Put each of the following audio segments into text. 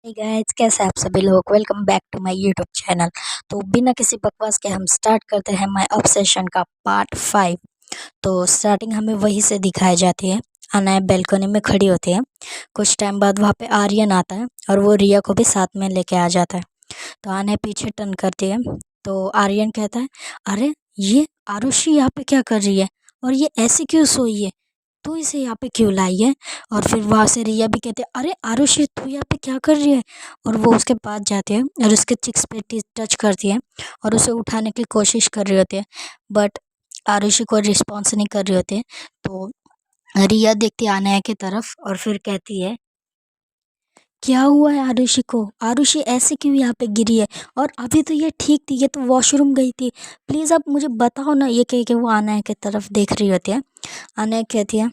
Hey guys, कैसे हैं आप सभी लोग। Welcome back to my YouTube channel. तो बिना किसी बकवास के हम स्टार्ट करते हैं माय ऑब्सेशन का पार्ट 5। तो स्टार्टिंग हमें वहीं से दिखाई जाती है। अनया बेल्कनी में खड़ी होती है। कुछ टाइम बाद वहाँ पे आर्यन आता है और वो रिया को भी साथ में लेके आ जाता है। तो अनया पीछे टर्न करती है। तो आर्यन कहता है, अरे ये आरुषि यहाँ पे क्या कर रही है और ये ऐसे क्यों सोई है, तू इसे यहाँ पे क्यों लाई है। और फिर वहाँ से रिया भी कहते हैं, अरे आरुषि तू यहाँ पे क्या कर रही है। और वो उसके पास जाती है और उसके चिक्स पे टच करती है और उसे उठाने की कोशिश कर रही होती है। बट आरुषि कोई रिस्पॉन्स नहीं कर रही होती है। तो रिया देखती है अनया की तरफ और फिर कहती है, क्या हुआ है आरुषि को, आरुषि ऐसे क्यों यहाँ पे गिरी है। और अभी तो ये ठीक थी, ये तो वॉशरूम गई थी, प्लीज़ आप मुझे बताओ ना। ये कह के वो अनया की तरफ देख रही होती है। अनया कहती है,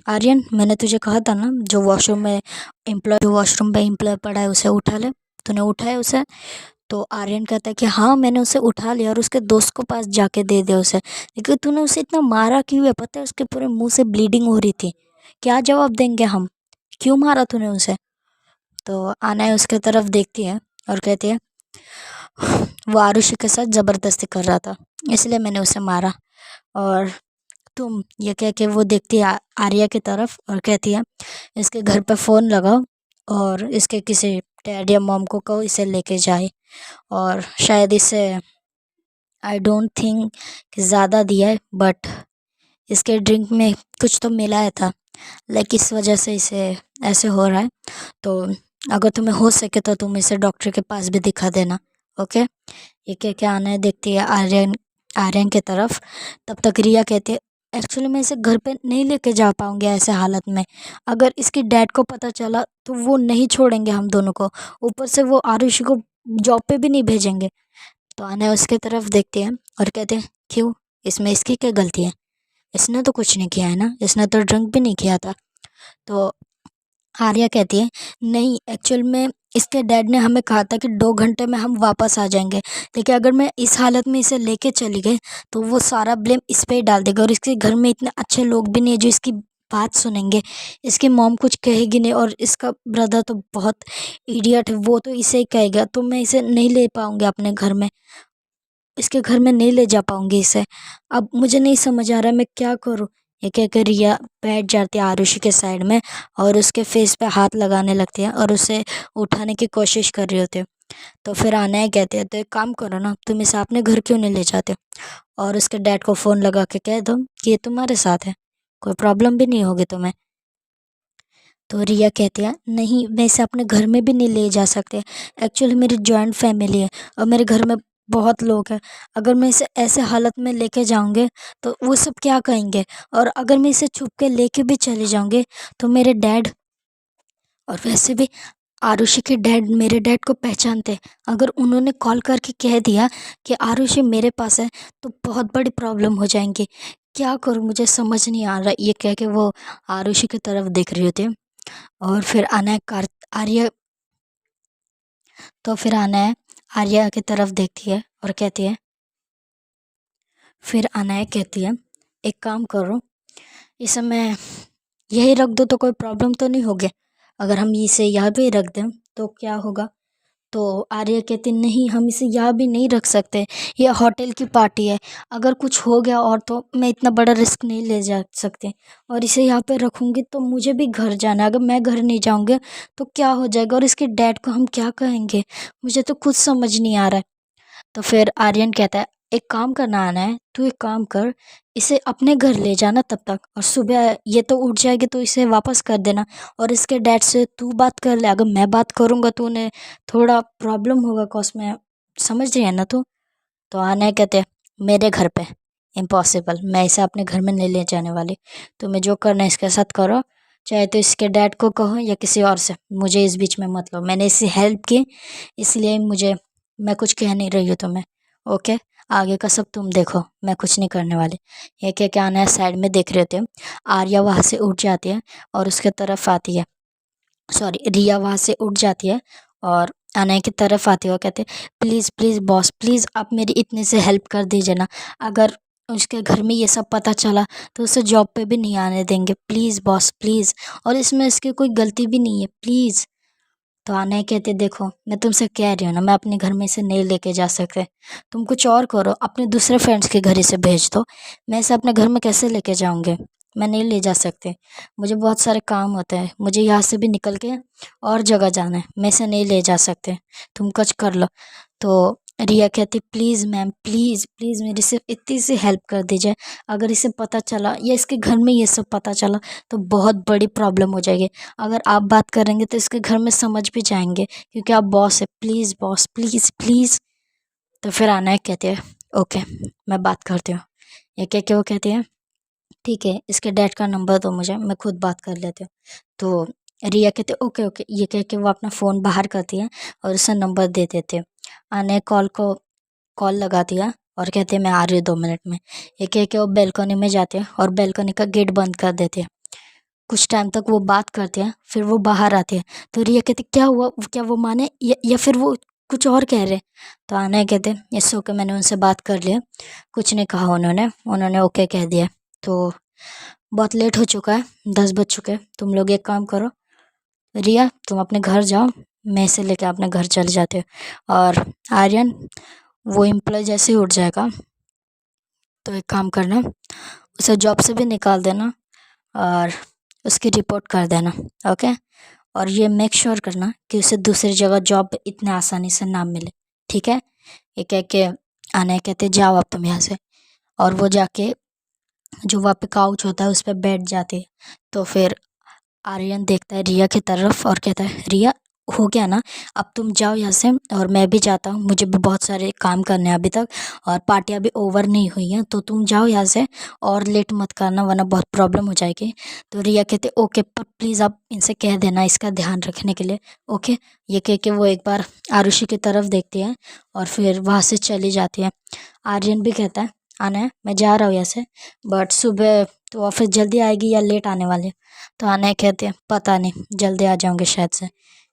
आर्यन मैंने तुझे कहा था ना, जो वॉशरूम में एम्प्लॉय पड़ा है उसे उठा ले। तूने उठाया उसे। तो आर्यन कहता है कि हाँ मैंने उसे उठा लिया और उसके दोस्त को पास जाके दे दिया उसे। लेकिन तूने उसे इतना मारा क्यों है, पता है उसके पूरे मुंह से ब्लीडिंग हो रही थी। क्या जवाब देंगे हम, क्यों मारा तूने उसे। तो आना उसके तरफ देखती है और कहती है, वो आरुषि के साथ ज़बरदस्ती कर रहा था इसलिए मैंने उसे मारा। और तुम, ये कह के वो देखती है आर्या की तरफ और कहती है, इसके घर पे फ़ोन लगाओ और इसके किसी डैड या मॉम को कहो इसे लेके जाए। और शायद इसे, आई डोंट थिंक कि ज़्यादा दिया है, बट इसके ड्रिंक में कुछ तो मिलाया था, लाइक इस वजह से इसे ऐसे हो रहा है। तो अगर तुम्हें हो सके तो तुम इसे डॉक्टर के पास भी दिखा देना। ओके। ये क्या आना है देखती है आर्यन आर्यन की तरफ। तब तक रिया कहती है, एक्चुअली मैं इसे घर पे नहीं लेके जा पाऊंगी ऐसे हालत में। अगर इसकी डैड को पता चला तो वो नहीं छोड़ेंगे हम दोनों को। ऊपर से वो आरुषि को जॉब पे भी नहीं भेजेंगे। तो आना उसकी तरफ देखती है और कहते हैं, क्यों, इसमें इसकी क्या गलती है, इसने तो कुछ नहीं किया है ना, इसने तो ड्रिंक भी नहीं किया था। तो आर्या कहती है, नहीं एक्चुअल में इसके डैड ने हमें कहा था कि 2 घंटे में हम वापस आ जाएंगे। लेकिन अगर मैं इस हालत में इसे लेके चली गई तो वो सारा ब्लेम इस पे ही डाल देगा। और इसके घर में इतने अच्छे लोग भी नहीं है जो इसकी बात सुनेंगे। इसकी मॉम कुछ कहेगी नहीं और इसका ब्रदर तो बहुत इडियट है, वो तो इसे ही कहेगा। तो मैं इसे नहीं ले पाऊंगी अपने घर में, इसके घर में नहीं ले जा पाऊंगी इसे। अब मुझे नहीं समझ आ रहा मैं क्या करूँ। ये कहकर रिया बैठ जाती है आरुषि के साइड में और उसके फेस पे हाथ लगाने लगती है और उसे उठाने की कोशिश कर रही होती है। तो फिर अनया कहते हैं, तो एक काम करो ना, तुम इसे अपने घर क्यों नहीं ले जाते और उसके डैड को फ़ोन लगा के कह दो कि ये तुम्हारे साथ है, कोई प्रॉब्लम भी नहीं होगी तुम्हें। तो रिया कहती है, नहीं मैं इसे अपने घर में भी नहीं ले जा सकते। एक्चुअली मेरी जॉइंट फैमिली है और मेरे घर में बहुत लोग हैं। अगर मैं इसे ऐसे हालत में लेके जाऊंगे तो वो सब क्या कहेंगे। और अगर मैं इसे छुप के लेके भी चले जाऊंगे तो मेरे डैड, और वैसे भी आरुषि के डैड मेरे डैड को पहचानते हैं। अगर उन्होंने कॉल करके कह दिया कि आरुषि मेरे पास है तो बहुत बड़ी प्रॉब्लम हो जाएंगी। क्या करूँ मुझे समझ नहीं आ रहा। ये कह के वो आरुषि की तरफ देख रही होती है। और फिर अनया आर्या, तो फिर अनया आर्या की तरफ देखती है और कहती है, फिर अनया कहती है, एक काम करो, इसे मैं यही रख दो तो कोई प्रॉब्लम तो नहीं होगी। अगर हम इसे यहाँ भी रख दें तो क्या होगा। तो आर्या कहती, नहीं हम इसे यहाँ भी नहीं रख सकते, ये होटल की पार्टी है। अगर कुछ हो गया और तो मैं इतना बड़ा रिस्क नहीं ले जा सकती। और इसे यहाँ पे रखूँगी तो मुझे भी घर जाना है, अगर मैं घर नहीं जाऊँगी तो क्या हो जाएगा और इसके डैड को हम क्या कहेंगे। मुझे तो कुछ समझ नहीं आ रहा है। तो फिर आर्यन कहता है, एक काम करना आना है, तू एक काम कर, इसे अपने घर ले जाना तब तक, और सुबह ये तो उठ जाएगी तो इसे वापस कर देना। और इसके डैड से तू बात कर ले, अगर मैं बात करूँगा तो उन्हें थोड़ा प्रॉब्लम होगा कॉज में, समझ रही है ना तू। तो आना कहते हैं, मेरे घर पे इम्पॉसिबल, मैं इसे अपने घर में नहीं ले जाने वाली। तुम्हें जो करना है इसके साथ करो, चाहे तो इसके डैड को कहो या किसी और से, मुझे इस बीच में मत लो। मैंने इसे हेल्प की इसलिए मुझे, मैं कुछ कह नहीं रही हूँ तुम्हें। ओके, आगे का सब तुम देखो, मैं कुछ नहीं करने वाली। ये क्या आना है साइड में देख रहे थे। आर्या वहाँ से उठ जाती है और उसके तरफ आती है, सॉरी रिया वहाँ से उठ जाती है और अनया की तरफ आती है और कहते हैं, प्लीज़ प्लीज़ बॉस प्लीज़ आप मेरी इतने से हेल्प कर दीजिए ना। अगर उसके घर में ये सब पता चला तो उसे जॉब पे भी नहीं आने देंगे, प्लीज़ बॉस प्लीज़। और इसमें इसकी कोई गलती भी नहीं है, प्लीज़। तो आने कहते देखो मैं तुमसे कह रही हूँ ना, मैं अपने घर में इसे नहीं लेके जा सकते, तुम कुछ और करो, अपने दूसरे फ्रेंड्स के घर इसे भेज दो। मैं इसे अपने घर में कैसे लेके जाऊँगी? मैं नहीं ले जा सकती, मुझे बहुत सारे काम होते हैं, मुझे यहाँ से भी निकल के और जगह जाना है, मैं इसे नहीं ले जा सकते, तुम कुछ कर लो। तो रिया कहती प्लीज़ मैम, प्लीज़ प्लीज़ मेरी सिर्फ इतनी सी हेल्प कर दीजिए। अगर इसे पता चला या इसके घर में ये सब पता चला तो बहुत बड़ी प्रॉब्लम हो जाएगी। अगर आप बात करेंगे तो इसके घर में समझ भी जाएंगे, क्योंकि आप बॉस है, प्लीज़ बॉस, प्लीज़ प्लीज़। तो फिर अनाया कहती है ओके मैं बात करती हूँ। ये कह के वो कहती है ठीक है, इसके डैड का नंबर दो मुझे, मैं खुद बात कर लेती हूँ। तो रिया कहते ओके ओके, ये कह के वो अपना फ़ोन बाहर करती है और उसे नंबर दे देते हैं। अनय कॉल लगा दिया और कहते हैं मैं आ रही हूँ 2 मिनट में। ये कह के वो बालकनी में जाते हैं और बालकनी का गेट बंद कर देते हैं। कुछ टाइम तक वो बात करते हैं, फिर वो बाहर आते हैं। तो रिया कहती क्या हुआ, क्या वो माने या फिर वो कुछ और कह रहे हैं? तो अनय कहते इट्स ओके, मैंने उनसे बात कर लिया, कुछ नहीं कहा उन्होंने ओके कह दिया। तो बहुत लेट हो चुका है, 10 बज चुके हैं, तुम लोग एक काम करो, रिया तुम अपने घर जाओ, मैं इसे लेके अपने घर चले जाते हो। और आर्यन वो एम्प्लॉय जैसे ही उठ जाएगा तो एक काम करना, उसे जॉब से भी निकाल देना और उसकी रिपोर्ट कर देना, ओके। और ये मेक श्योर करना कि उसे दूसरी जगह जॉब इतने आसानी से ना मिले, ठीक है। ये कह के आने कहते जाओ अब तुम यहाँ से। और वो जाके जो वहाँ पे काउच होता है उस पर बैठ जाती है। तो फिर आर्यन देखता है रिया की तरफ और कहता है रिया हो गया ना, अब तुम जाओ यहाँ से और मैं भी जाता हूँ, मुझे भी बहुत सारे काम करने हैं अभी तक और पार्टियाँ भी ओवर नहीं हुई हैं, तो तुम जाओ यहाँ से और लेट मत करना वरना बहुत प्रॉब्लम हो जाएगी। तो रिया कहते ओके, पर प्लीज़ आप इनसे कह देना इसका ध्यान रखने के लिए, ओके। ये कह के वो एक बार आरुषि की तरफ देखती है और फिर वहाँ से चली जाती है। आर्यन भी कहता है आना है, मैं जा रहा हूँ यहाँ से, बट सुबह तो ऑफिस जल्दी आएगी या लेट आने वाले? तो आने कहते हैं पता नहीं, जल्दी आ जाऊँगे शायद से।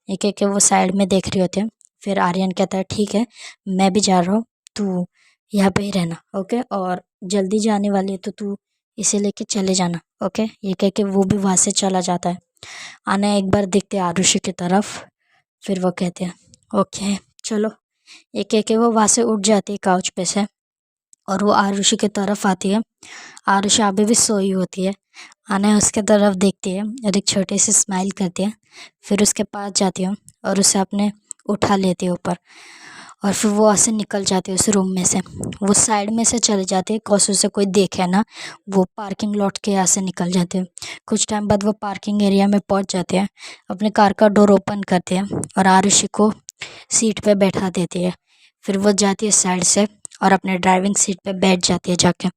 ये कह के वो साइड में देख रहे होते हैं। फिर आर्यन कहता है ठीक है मैं भी जा रहा हूँ, तू यहाँ पे ही रहना, ओके। और जल्दी जाने वाली है तो तू इसे लेके चले जाना, ओके। ये कह के वो भी वहाँ से चला जाता है। आना एक बार देखते हैं आरुषि की तरफ, फिर वो कहते हैं ओके चलो। ये कह के वो वहाँ से उठ जाती है काउच पे से और वो आरुषि की तरफ आती है। आरुषि अभी भी सोई होती है। आना उसके तरफ देखती है और एक छोटी सी स्माइल करती है, फिर उसके पास जाती हूँ और उसे अपने उठा लेती है ऊपर और फिर वो ऐसे निकल जाती है उस रूम में से। वो साइड में से चली जाती है कॉज उसे कोई देखे ना, वो पार्किंग लॉट के यहाँ से निकल जाते हैं। कुछ टाइम बाद वो पार्किंग एरिया में पहुँच जाते हैं, अपने कार का डोर ओपन करते हैं और आरुषि को सीट पे बैठा देती है। फिर वो जाती है साइड से और अपने ड्राइविंग सीट पे बैठ जाती है जाके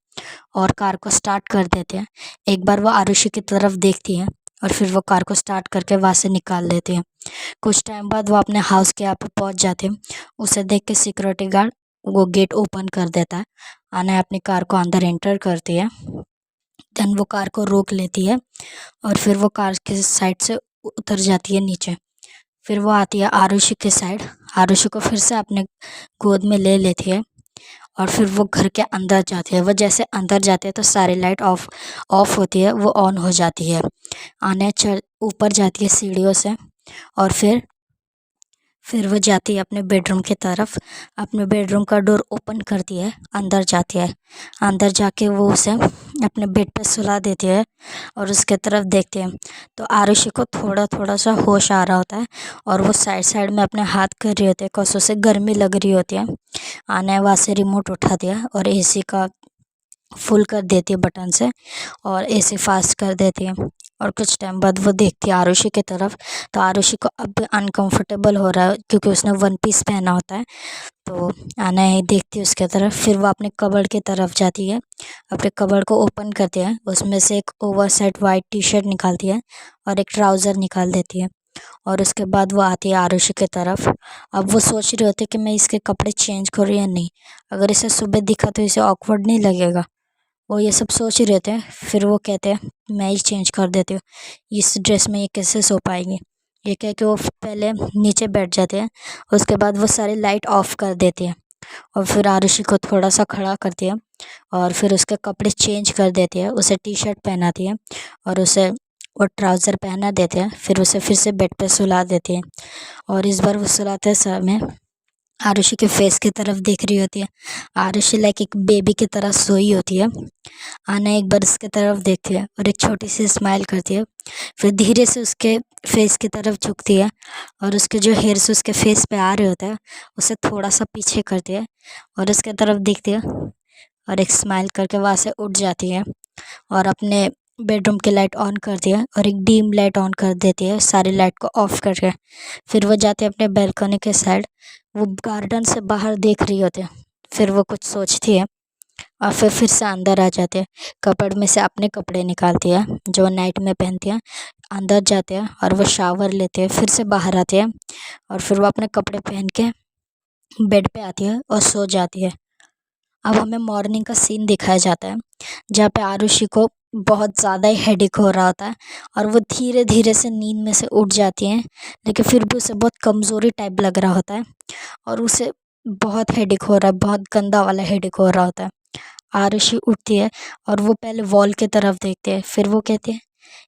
और कार को स्टार्ट कर देते हैं। एक बार वो आरुषि की तरफ देखती है और फिर वो कार को स्टार्ट करके वहाँ से निकाल लेते हैं। कुछ टाइम बाद वो अपने हाउस के यहाँ पे पहुँच जाते हैं। उसे देख के सिक्योरिटी गार्ड वो गेट ओपन कर देता है। आना अपनी कार को अंदर एंटर करती है, देन वो कार को रोक लेती है और फिर वो कार के साइड से उतर जाती है नीचे। फिर वो आती है आरुषि के साइड, आरुषि को फिर से अपने गोद में ले लेती है और फिर वो घर के अंदर जाती है। वो जैसे अंदर जाती है तो सारी लाइट ऑफ होती है, वो ऑन हो जाती है। आने चढ़ ऊपर जाती है सीढ़ियों से और फिर वो जाती है अपने बेडरूम की तरफ, अपने बेडरूम का डोर ओपन करती है, अंदर जाती है। अंदर जाके वो उसे अपने बेड पे सुला देती है और उसके तरफ देखती है तो आरुषि को थोड़ा थोड़ा सा होश आ रहा होता है और वो साइड साइड में अपने हाथ कर रही होती है cause उसे गर्मी लग रही होती है। आने वहाँ से रिमोट उठा दिया और एसी का फुल कर देती है बटन से और एसी फास्ट कर देती है। और कुछ टाइम बाद वो देखती है आरुषि की तरफ, तो आरुषि को अब भी अनकंफर्टेबल हो रहा है क्योंकि उसने वन पीस पहना होता है। तो आना ही देखती है उसके तरफ, फिर वो अपने कबर्ड की तरफ जाती है, अपने कबर्ड को ओपन करती है, उसमें से एक over size white T shirt निकालती है और एक ट्राउज़र निकाल देती है। और उसके बाद वो आती है आरुषि की तरफ। अब वो सोच रही होती है कि मैं इसके कपड़े चेंज करूँ या नहीं, अगर इसे सुबह दिखा तो इसे ऑकवर्ड नहीं लगेगा। वो ये सब सोच ही रहते हैं। फिर वो कहते हैं मैं ही चेंज कर देती हूँ, इस ड्रेस में ये कैसे सो पाएंगी। ये कह के वो पहले नीचे बैठ जाते हैं, उसके बाद वो सारी लाइट ऑफ कर देती है और फिर आरुषि को थोड़ा सा खड़ा करती है और फिर उसके कपड़े चेंज कर देती है, उसे टी शर्ट पहनाती है और उसे और ट्राउज़र पहना देते हैं, फिर उसे फिर से बेड पे सुला देते हैं। और इस बार वो सुलाते समय आरुषि के फेस की तरफ देख रही होती है। आरुषि लाइक एक बेबी की तरह सोई होती है। आना एक बार उसके तरफ देखती है और एक छोटी सी स्माइल करती है, फिर धीरे से उसके फेस की तरफ झुकती है और उसके जो हेयर्स उसके फेस पे आ रहे होते हैं उसे थोड़ा सा पीछे करती है और उसके तरफ देखती है और एक स्माइल करके वहाँ से उठ जाती है और अपने बेडरूम की लाइट ऑन करती है और एक डीम लाइट ऑन कर देती है, सारी लाइट को ऑफ करके। फिर वो जाती है अपने बालकनी के साइड, वो गार्डन से बाहर देख रही होती है। फिर वो कुछ सोचती है और फिर से अंदर आ जाते हैं। कपड़ में से अपने कपड़े निकालती है जो नाइट में पहनती है, अंदर जाते हैं और वो शावर लेते हैं, फिर से बाहर आते हैं और फिर वो अपने कपड़े पहन के बेड पे आती है और सो जाती है। अब हमें मॉर्निंग का सीन दिखाया जाता है जहाँ पे आरुषि को बहुत ज़्यादा ही हेडेक हो रहा होता है और वो धीरे धीरे से नींद में से उठ जाती हैं, लेकिन फिर भी उसे बहुत कमज़ोरी टाइप लग रहा होता है और उसे बहुत हेडेक हो रहा है, बहुत गंदा वाला हेडेक हो रहा होता है। आरुषि उठती है और वो पहले वॉल की तरफ देखती है, फिर वो कहती है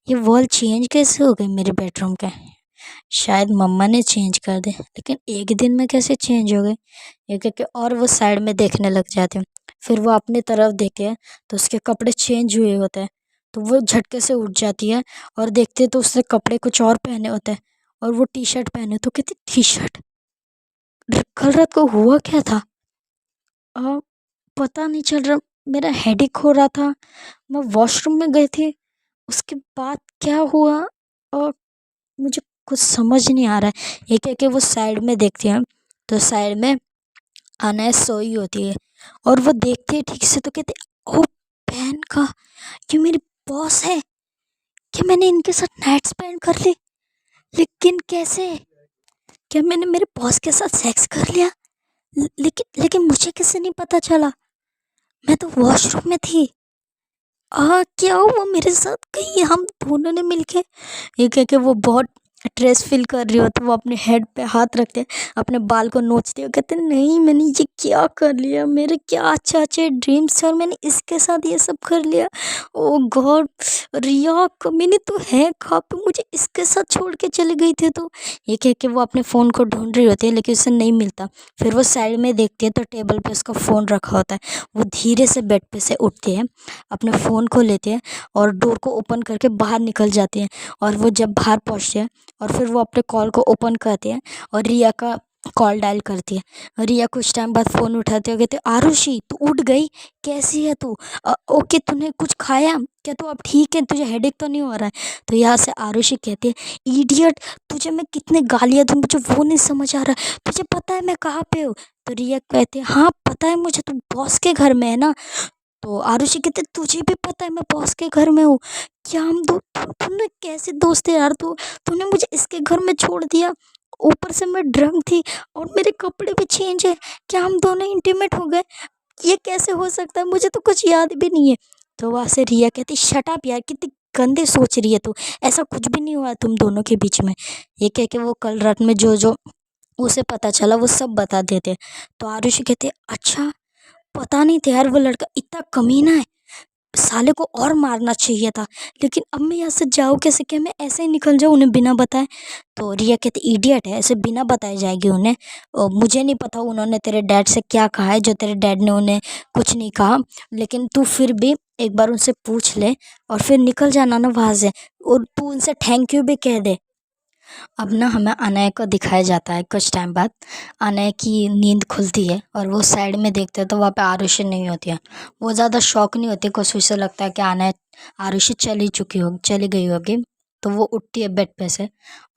ये वॉल चेंज कैसे हो गई मेरे बेडरूम के? शायद मम्मा ने चेंज कर दी, लेकिन एक दिन में कैसे चेंज हो गई? ये कह के और वो साइड में देखने लग जाती है। फिर वो अपनी तरफ देखे तो उसके कपड़े चेंज हुए होते हैं, तो वो झटके से उठ जाती है और देखती है तो उसने कपड़े कुछ और पहने होते हैं और वो टी शर्ट पहने, तो कहती टी शर्ट कल रात को हुआ क्या था? अ, पता नहीं चल रहा, मेरा हेडेक हो रहा था, मैं वॉशरूम में गई थी, उसके बाद क्या हुआ? अ, मुझे कुछ समझ नहीं आ रहा है। ये कह के वो साइड में देखती है तो साइड में अनय सोई होती है और वो देखती है ठीक से तो कहती है ओ बहन का, ये मेरी बॉस है, क्या मैंने इनके साथ नाइट स्पेंड कर ली? लेकिन कैसे? क्या मैंने मेरे बॉस के साथ सेक्स कर लिया? लेकिन लेकिन मुझे कैसे नहीं पता चला? मैं तो वॉशरूम में थी। क्या हुआ मेरे साथ? कहीं हम दोनों ने मिलके, ये कह के वो बहुत स्ट्रेस फील कर रही हो तो वो अपने हेड पे हाथ रखते अपने बाल को नोचते हो, कहते नहीं मैंने ये क्या कर लिया, मेरे क्या अच्छे अच्छे ड्रीम्स थे और मैंने इसके साथ ये सब कर लिया। ओ गॉड, रिया कमीनी तो है कहाँ पे, मुझे इसके साथ छोड़ के चले गई थी। तो ये कह के वो अपने फ़ोन को ढूंढ रही होती है लेकिन उसे नहीं मिलता। फिर वो साइड में देखती है तो टेबल पे उसका फ़ोन रखा होता है। वो धीरे से बेड पे से उठती है, अपने फ़ोन को लेते हैं और डोर को ओपन करके बाहर निकल जाते हैं। और वो जब बाहर पहुँचते हैं और फिर वो अपने कॉल को ओपन करते हैं और रिया का कॉल डायल करती है। रिया कुछ टाइम बाद फ़ोन उठाते हुए कहते आरुषि तू उठ गई, कैसी है तू? ओके तूने कुछ खाया क्या? तू अब ठीक है, तुझे हेडेक तो नहीं हो रहा है? तो यहाँ से आरुषि कहती है इडियट, तुझे मैं कितने गालियाँ दूँ मुझे वो नहीं समझ आ रहा, तुझे पता है मैं कहाँ पे हूँ? तो रिया कहती है हाँ पता है मुझे, तू बॉस के घर में है ना? तो आरुषि कहते तुझे भी पता है मैं बॉस के घर में हूँ? क्या हम दो तुमने कैसे दोस्त है यार? तूने मुझे इसके घर में छोड़ दिया, ऊपर से मैं ड्रंक थी और मेरे कपड़े भी चेंज है, क्या हम दोनों इंटीमेट हो गए? ये कैसे हो सकता है? मुझे तो कुछ याद भी नहीं है। तो वहाँ से रिया कहती शट अप यार, कितनी गंदे सोच रही है तू, ऐसा कुछ भी नहीं हुआ तुम दोनों के बीच में। ये कह के वो कल रात में जो जो उसे पता चला वो सब बता देते। तो आरुषि कहते अच्छा, पता नहीं था यार वो लड़का इतना कमीना है, साले को और मारना चाहिए था, लेकिन अब मैं यहाँ से जाऊँ कैसे? क्या मैं ऐसे ही निकल जाऊँ उन्हें बिना बताए? तो रिया कहती इडियट है, ऐसे बिना बताए जाएगी उन्हें? मुझे नहीं पता उन्होंने तेरे डैड से क्या कहा है जो तेरे डैड ने उन्हें कुछ नहीं कहा, लेकिन तू फिर भी एक बार उनसे पूछ ले और फिर निकल जाना ना वहाँ से, और तू उनसे थैंक यू भी कह दे। अब ना हमें अनय को दिखाया जाता है कुछ टाइम बाद। अनय की नींद खुलती है और वो साइड में देखते हैं तो वहाँ पे आरुषि नहीं होती है। वो ज़्यादा शॉक नहीं होती, कुछ उसे लगता है कि अनय आरुषि चली गई होगी। तो वो उठती है बेड पे से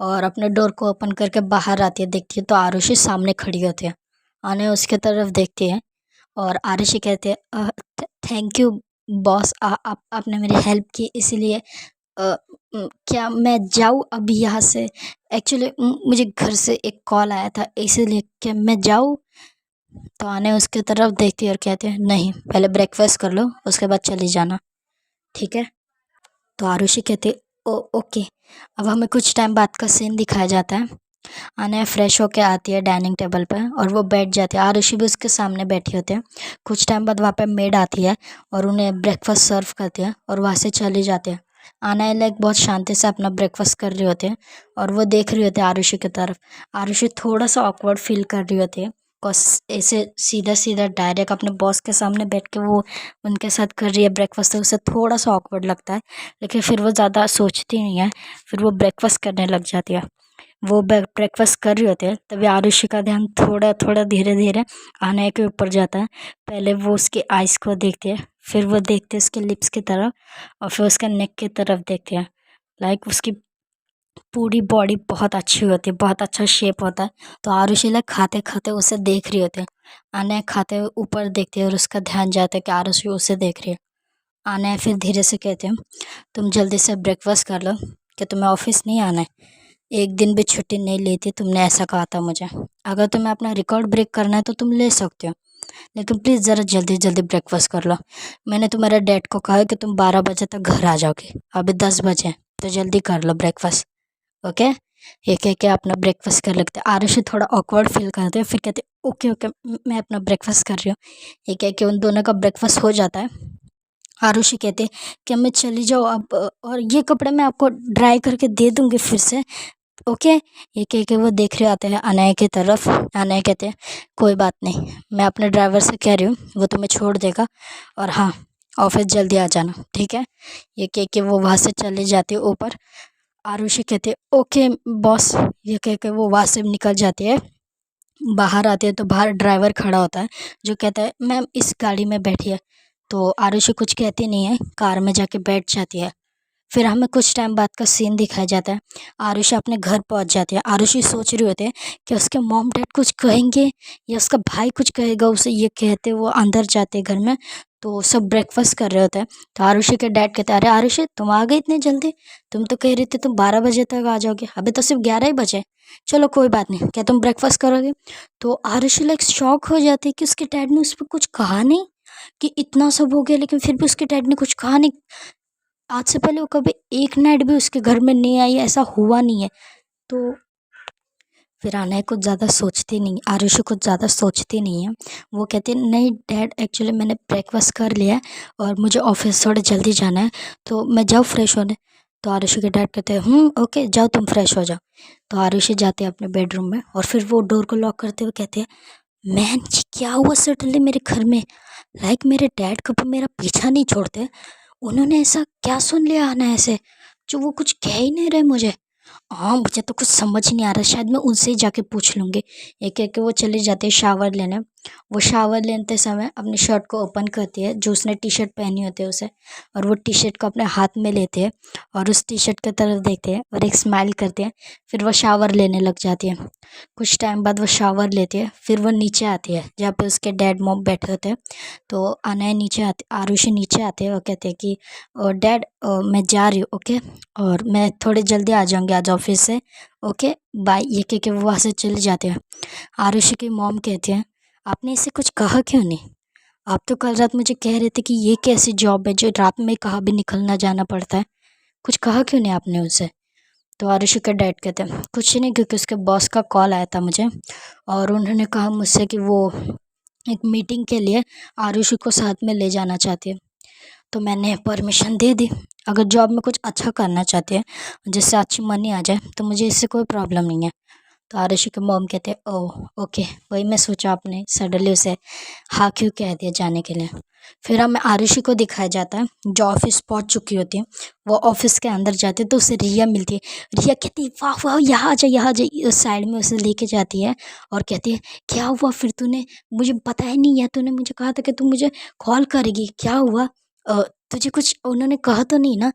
और अपने डोर को ओपन करके बाहर आती है, देखती है तो आरुषि सामने खड़ी होती है। अनय उसके तरफ देखती है और आरुषि कहते हैं थैंक यू बॉस, आपने मेरी हेल्प की, इसीलिए क्या मैं जाऊँ अभी यहाँ से? एक्चुअली मुझे घर से एक कॉल आया था, इसीलिए क्या मैं जाऊँ? तो आने उसके तरफ देखती है और कहती है नहीं, पहले ब्रेकफास्ट कर लो उसके बाद चली जाना, ठीक है? तो आरुषि कहती है ओ ओके। अब हमें कुछ टाइम बाद का सीन दिखाया जाता है। अनया फ्रेश होके आती है डाइनिंग टेबल पर और वो बैठ जाती है, आरुषि भी उसके सामने बैठी होती है। कुछ टाइम बाद वहाँ पे मेड आती है और उन्हें ब्रेकफास्ट सर्व करती है और वहाँ से चली जाती है। लाइक बहुत शांति से अपना ब्रेकफास्ट कर रहे होते हैं और वो देख रहे होते हैं आरुषि की तरफ। आरुषि थोड़ा सा ऑकवर्ड फील कर रही होती है, बस ऐसे सीधा सीधा डायरेक्ट अपने बॉस के सामने बैठ के वो उनके साथ कर रही है ब्रेकफास्ट, तो उसे थोड़ा सा ऑकवर्ड लगता है, लेकिन फिर वो ज़्यादा सोचती नहीं है। फिर वो ब्रेकफास्ट करने लग जाती है। वो ब्रेकफास्ट कर रहे होते हैं, तभी आरुषि का ध्यान थोड़ा थोड़ा धीरे धीरे आने के ऊपर जाता है। पहले वो उसकी आइज़ को देखती है, फिर वो देखते हैं उसके लिप्स की तरफ, और फिर उसके नेक की तरफ देखते हैं। लाइक उसकी पूरी बॉडी बहुत अच्छी होती है, बहुत अच्छा शेप होता है। तो आरुषि लाइक खाते खाते उसे देख रही होती है। अनय खाते हुए ऊपर देखती है और उसका ध्यान जाता है कि आरुषि उसे देख रही है। अनय फिर धीरे से कहते हैं, तुम जल्दी से ब्रेकफास्ट कर लो, कि तुम्हें ऑफिस नहीं आना है। एक दिन भी छुट्टी नहीं लेती, तुमने ऐसा कहा था मुझे। अगर तुम्हें अपना रिकॉर्ड ब्रेक करना है तो तुम ले सकते हो, लेकिन प्लीज़ ज़रा जल्दी जल्दी ब्रेकफास्ट कर लो। मैंने तुम्हारे डैड को कहा है कि तुम 12 बजे तक घर आ जाओगे, अभी 10 बजे हैं, तो जल्दी कर लो ब्रेकफास्ट। ओके, ये कह के अपना ब्रेकफास्ट कर लेते। आरुषि थोड़ा ऑकवर्ड फील करते हैं, फिर कहते ओके ओके, मैं अपना ब्रेकफास्ट कर रही हूँ। ये कह के उन दोनों का ब्रेकफास्ट हो जाता है। आरुषि कहते कि मैं चली जाओ अब, और ये कपड़े मैं आपको ड्राई करके दे दूँगी फिर से। ओके, ये कह के वो देख रहे आते हैं अनय की तरफ। अनय कहते हैं कोई बात नहीं, मैं अपने ड्राइवर से कह रही हूँ, वो तुम्हें छोड़ देगा, और हाँ, ऑफिस जल्दी आ जाना, ठीक है। ये कह के वो वहाँ से चले जाते हैं ऊपर। आरुषि कहते ओके बॉस, ये कह के वो वहाँ से निकल जाती है। बाहर आती है तो बाहर ड्राइवर खड़ा होता है, जो कहता है मैम इस गाड़ी में बैठिए। तो आरुषि कुछ कहती नहीं है, कार में जाके बैठ जाती है। फिर हमें कुछ टाइम बाद का सीन दिखाया जाता है। आरुषि अपने घर पहुंच जाती है। आरुषि सोच रही होती है कि उसके मॉम डैड कुछ कहेंगे या उसका भाई कुछ कहेगा उसे। ये कहते वो अंदर जाते हैं घर में, तो सब ब्रेकफास्ट कर रहे होते हैं। तो आरुषि के डैड कहते हैं अरे आरुषि, तुम आ गई इतनी जल्दी? तुम तो कह रही थी तुम 12 बजे तक आ जाओगे, अभी तो सिर्फ 11 ही बजे। चलो कोई बात नहीं, क्या तुम ब्रेकफास्ट करोगे? तो आरुषि लाइक शॉक हो जाती है कि उसके डैड ने उस पर कुछ कहा नहीं, कि इतना सब हो गया लेकिन फिर भी उसके डैड ने कुछ कहा नहीं। आज से पहले वो कभी एक नाइट भी उसके घर में नहीं आई, ऐसा हुआ नहीं है। तो फिर अनय कुछ ज़्यादा सोचती नहीं, आरुषि कुछ ज़्यादा सोचती नहीं है। वो कहती है नहीं डैड, एक्चुअली मैंने ब्रेकफास्ट कर लिया है और मुझे ऑफिस थोड़ा जल्दी जाना है, तो मैं जाऊँ फ्रेश होने? तो आरुषि के डैड कहते हैं ओके जाओ, तुम फ्रेश हो जाओ। तो आरुषि जाती है अपने बेडरूम में, और फिर वो डोर को लॉक करते हुए कहते हैं मैन जी क्या हुआ सडनली मेरे घर में? लाइक मेरे डैड कभी मेरा पीछा नहीं छोड़ते, उन्होंने ऐसा क्या सुन लिया आना ऐसे, जो वो कुछ कह ही नहीं रहे मुझे। हाँ, मुझे तो कुछ समझ नहीं आ रहा, शायद मैं उनसे ही जाके पूछ लूँगी। एक एक के वो चले जाते हैं शावर लेने। वो शावर लेते समय अपनी शर्ट को ओपन करती है, जो उसने टी शर्ट पहनी होती है उसे, और वो टी शर्ट को अपने हाथ में लेते हैं और उस टी शर्ट की तरफ देखते हैं और एक स्माइल करते हैं। फिर वो शावर लेने लग जाती है। कुछ टाइम बाद वो शावर लेती है, फिर वो नीचे आती है जहाँ पे उसके डैड मॉम बैठे होते हैं। तो अनय नीचे आते, आरुषि नीचे आते हैं और कहते हैं कि डैड मैं जा रही हूँ, ओके, और मैं थोड़ी जल्दी आ जाऊँगी आज ऑफिस से, ओके बाय। ये कह के वो वहाँ से चले जाते हैं। आरुषि की मॉम कहती हैं आपने इसे कुछ कहा क्यों नहीं? आप तो कल रात मुझे कह रहे थे कि ये कैसी जॉब है जो रात में कहाँ भी निकलना जाना पड़ता है, कुछ कहा क्यों नहीं आपने उसे? तो आरुषि का डैड कहते हैं कुछ नहीं, क्योंकि उसके बॉस का कॉल आया था मुझे, और उन्होंने कहा मुझसे कि वो एक मीटिंग के लिए आरुषि को साथ में ले जाना चाहती है, तो मैंने परमिशन दे दी। अगर जॉब में कुछ अच्छा करना चाहते हैं जिससे अच्छी मनी आ जाए तो मुझे इससे कोई प्रॉब्लम नहीं है। तो आरुषि के मॉम कहते हैं ओह ओके, वही मैं सोचा आपने सडनली उसे हाँ क्यों कह दिया जाने के लिए। फिर हमें आरुषि को दिखाया जाता है जो ऑफिस पहुंच चुकी होती है। वो ऑफिस के अंदर जाती है तो उसे रिया मिलती है। रिया कहती है वाह वाह, यहाँ आ जा यहाँ आ जा, उस साइड में उसे लेके जाती है और कहती है क्या हुआ फिर तूने मुझे बताया नहीं, या तूने मुझे कहा था कि तू मुझे कॉल करेगी, क्या हुआ? तुझे कुछ उन्होंने कहा तो नहीं ना?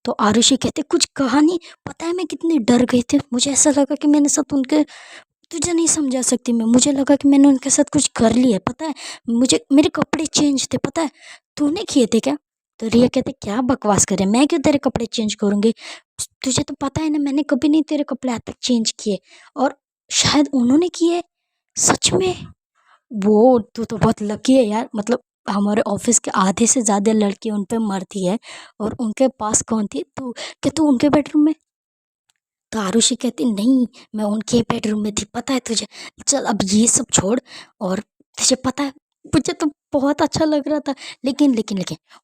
तो आरुषि कहते कुछ कहा नहीं, पता है मैं कितनी डर गई थी, मुझे ऐसा लगा कि मैंने साथ उनके, तुझे नहीं समझा सकती मैं, मुझे लगा कि मैंने उनके साथ कुछ कर लिया है, पता है मुझे, मेरे कपड़े चेंज थे, पता है तूने किए थे क्या? तो रिया कहते क्या बकवास करे, मैं क्यों तेरे कपड़े चेंज करूँगी? तुझे तो पता है ना मैंने कभी नहीं तेरे कपड़े आज तक चेंज किए, और शायद उन्होंने किए, सच में? वो तू तो बहुत लकी है यार, मतलब हमारे ऑफिस के आधे से ज़्यादा लड़की उन पे मरती है और उनके पास कौन थी? तू, क्या तू उनके बेडरूम में? तो आरुषि कहती नहीं, मैं उनके बेडरूम में थी, पता है तुझे? चल अब ये सब छोड़, और तुझे पता है मुझे तो बहुत अच्छा लग रहा था। लेकिन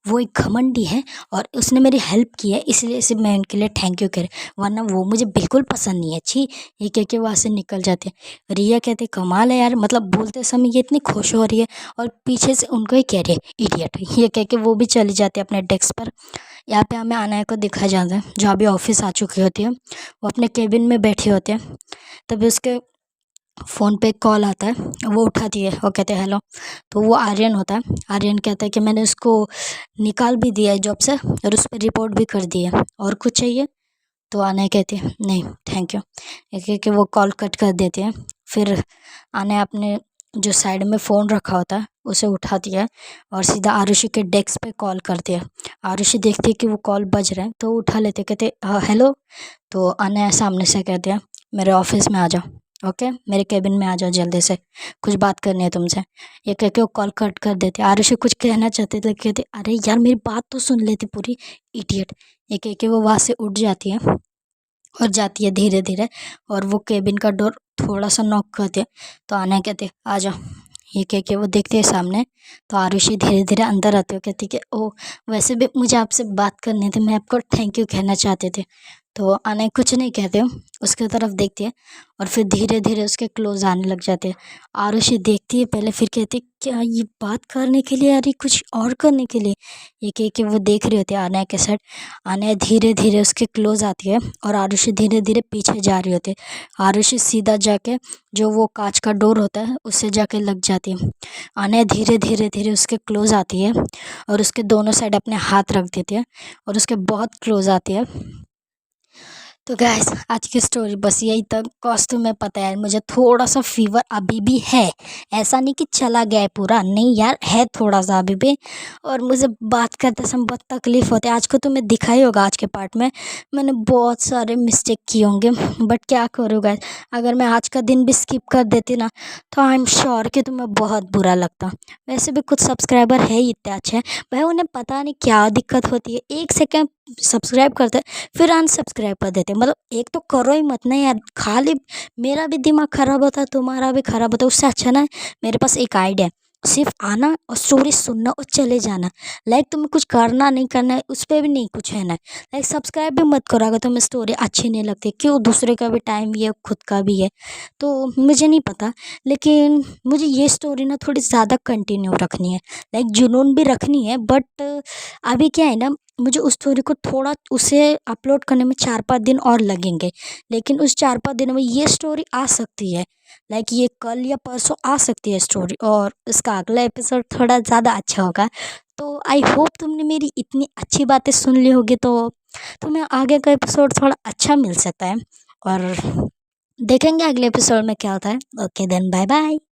वो एक घमंडी है और उसने मेरी हेल्प की है, इसलिए इसे मैं उनके लिए थैंक यू कह वरना वो मुझे बिल्कुल पसंद नहीं है। छी! ये कह के वहाँ से निकल जाते हैं। रिया कहती है कमाल है यार, मतलब बोलते समय ये इतनी खुश हो रही है और पीछे से उनको ही कह रही है इडियट, ये कह के वो भी चली जाती है अपने डेस्क पर। यहाँ पे हमें अनाया को दिखाया जाता है जो अभी ऑफिस आ चुकी होती है। वो अपने केबिन में बैठे होते हैं, तभी उसके फ़ोन पे कॉल आता है। वो उठाती है, वो कहते हैं हेलो। तो वो आर्यन होता है। आर्यन कहता है कि मैंने उसको निकाल भी दिया है जॉब से और उस पर रिपोर्ट भी कर दी है, और कुछ चाहिए? तो अनया कहती है नहीं थैंक यू, ये कह के वो कॉल कट कर देती है। फिर अनया अपने जो साइड में फ़ोन रखा होता है उसे उठाती है और सीधा आरुषि के डेस्क पे कॉल करती है। आरुषि देखती है कि वो कॉल बज रहा है तो वो उठा लेते, कहते हेलो। तो अनया सामने से कहती है मेरे ऑफिस में आ जाओ, ओके मेरे केबिन में आ जाओ जल्दी से, कुछ बात करनी है तुमसे। ये कह के वो कॉल कट कर देते। आरुषि कुछ कहना चाहते थे, कहते अरे यार मेरी बात तो सुन लेती पूरी, इडियट। ये कह के वो वहाँ से उठ जाती है और जाती है धीरे धीरे, और वो केबिन का डोर थोड़ा सा नॉक करती है। तो आना कहते आ जाओ, ये कह के वो देखते हैं सामने। तो आरुषि धीरे धीरे अंदर आते हो, कहती कि ओ वैसे भी मुझे आपसे बात करनी थी, मैं आपको थैंक यू कहना चाहते थे। तो आना कुछ नहीं कहते हो, उसके तरफ देखती है और फिर धीरे धीरे उसके क्लोज आने लग जाते हैं। आरुषि देखती है पहले, फिर कहती है क्या ये बात करने के लिए आ रही कुछ और करने के लिए? ये कह के वो देख रही होती है आना के साइड। आना धीरे धीरे उसके क्लोज आती है और आरुषि धीरे धीरे पीछे जा रही होती है। आरुषि सीधा जाके जो वो कांच का डोर होता है उससे जाके लग जाती है। आना धीरे धीरे धीरे उसके क्लोज आती है और उसके दोनों साइड अपने हाथ रख देती है और उसके बहुत क्लोज आती है। तो गाइस आज की स्टोरी बस यही तक। कॉज तुम्हें पता है मुझे थोड़ा सा फीवर अभी भी है, ऐसा नहीं कि चला गया है पूरा, नहीं यार है थोड़ा सा अभी भी, और मुझे बात करते समय बहुत तकलीफ़ होती है। आज को तुम्हें दिखा ही होगा, आज के पार्ट में मैंने बहुत सारे मिस्टेक किए होंगे, बट क्या करूँ गाइस, अगर मैं आज का दिन भी स्किप कर देती ना तो आई एम श्योर कि तुम्हें बहुत बुरा लगता। वैसे भी कुछ सब्सक्राइबर है ही इतने अच्छे, भाई उन्हें पता नहीं क्या दिक्कत होती है, 1 सेकेंड सब्सक्राइब करते फिर अनसब्सक्राइब कर देते, मतलब एक तो करो ही मत ना यार, खाली मेरा भी दिमाग ख़राब होता है तुम्हारा भी ख़राब होता है। उससे अच्छा ना मेरे पास एक आइडिया है, सिर्फ आना और स्टोरी सुनना और चले जाना। लाइक तुम्हें कुछ करना नहीं करना है, उस पर भी नहीं कुछ है ना, लाइक सब्सक्राइब भी मत करो अगर तुम्हें स्टोरी अच्छी नहीं लगती। क्यों, दूसरे का भी टाइम भी है, खुद का भी है, तो मुझे नहीं पता, लेकिन मुझे ये स्टोरी ना थोड़ी ज़्यादा कंटिन्यू रखनी है, लाइक जुनून भी रखनी है, बट अभी क्या है ना, मुझे उस स्टोरी को थोड़ा उसे अपलोड करने में 4-5 दिन और लगेंगे, लेकिन उस 4-5 दिनों में ये स्टोरी आ सकती है, लाइक ये कल या परसों आ सकती है स्टोरी, और इसका अगला एपिसोड थोड़ा ज़्यादा अच्छा होगा। तो आई होप तुमने मेरी इतनी अच्छी बातें सुन ली होगी, तो तुम्हें आगे का एपिसोड थोड़ा अच्छा मिल सकता है, और देखेंगे अगले एपिसोड में क्या होता है। Okay then bye bye.